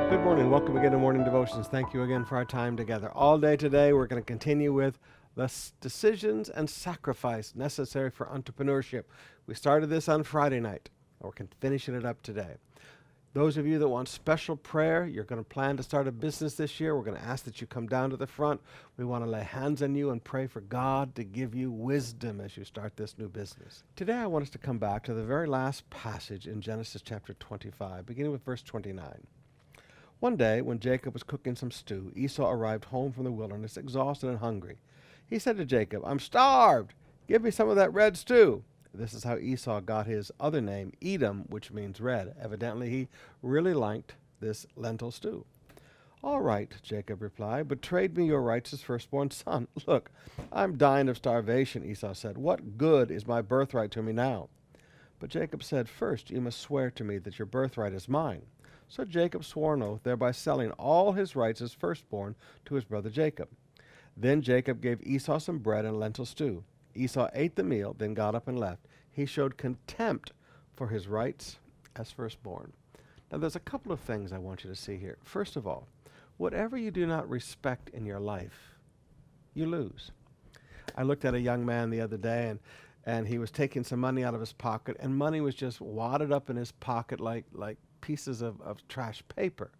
Good morning. Welcome again to Morning Devotions. Thank you again for our time together. All day today, we're going to continue with the decisions and sacrifice necessary for entrepreneurship. We started this on Friday night. We're finishing it up today. Those of you that want special prayer, you're going to plan to start a business this year, we're going to ask that you come down to the front. We want to lay hands on you and pray for God to give you wisdom as you start this new business. Today, I want us to come back to the very last passage in Genesis chapter 25, beginning with verse 29. One day, when Jacob was cooking some stew, Esau arrived home from the wilderness, exhausted and hungry. He said to Jacob, "I'm starved. Give me some of that red stew." This is how Esau got his other name, Edom, which means red. Evidently, he really liked this lentil stew. "All right," Jacob replied, "but trade me your rights as firstborn son." "Look, I'm dying of starvation," Esau said. "What good is my birthright to me now?" But Jacob said, "First, you must swear to me that your birthright is mine." So Jacob swore an oath, thereby selling all his rights as firstborn to his brother Jacob. Then Jacob gave Esau some bread and lentil stew. Esau ate the meal, then got up and left. He showed contempt for his rights as firstborn. Now there's a couple of things I want you to see here. First of all, whatever you do not respect in your life, you lose. I looked at a young man the other day, and he was taking some money out of his pocket, and money was just wadded up in his pocket like pieces of trash paper.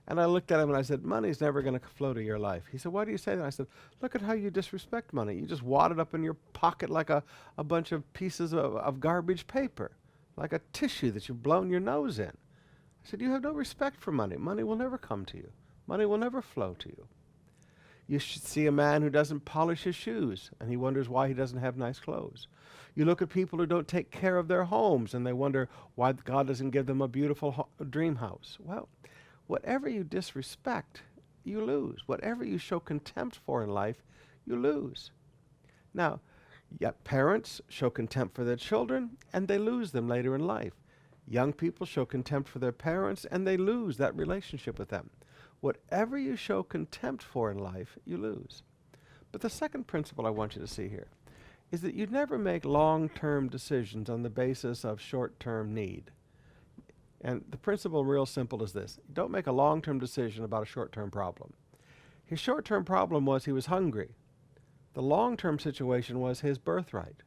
And I looked at him and I said, "Money's never going to flow to your life." He said, "Why do you say that?" I said, "Look at how you disrespect money. You just wad it up in your pocket like a bunch of pieces of garbage paper, like a tissue that you've blown your nose in." I said, "You have no respect for money. Money will never come to you. Money will never flow to you." You should see a man who doesn't polish his shoes, and he wonders why he doesn't have nice clothes. You look at people who don't take care of their homes, and they wonder why God doesn't give them a beautiful dream house. Well, whatever you disrespect, you lose. Whatever you show contempt for in life, you lose. Now, yet parents show contempt for their children, and they lose them later in life. Young people show contempt for their parents, and they lose that relationship with them. Whatever you show contempt for in life, you lose. But the second principle I want you to see here is that you never make long-term decisions on the basis of short-term need. And the principle real simple is this: don't make a long-term decision about a short-term problem. His short-term problem was he was hungry. The long-term situation was his birthright.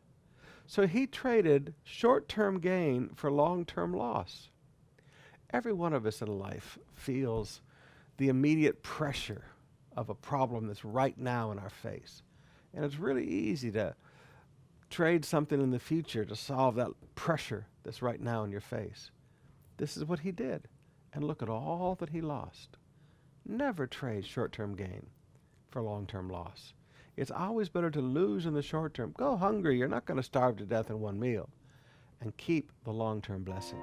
So he traded short-term gain for long-term loss. Every one of us in life feels the immediate pressure of a problem that's right now in our face. And it's really easy to trade something in the future to solve that pressure that's right now in your face. This is what he did. And look at all that he lost. Never trade short-term gain for long-term loss. It's always better to lose in the short term. Go hungry. You're not going to starve to death in one meal. And keep the long-term blessing.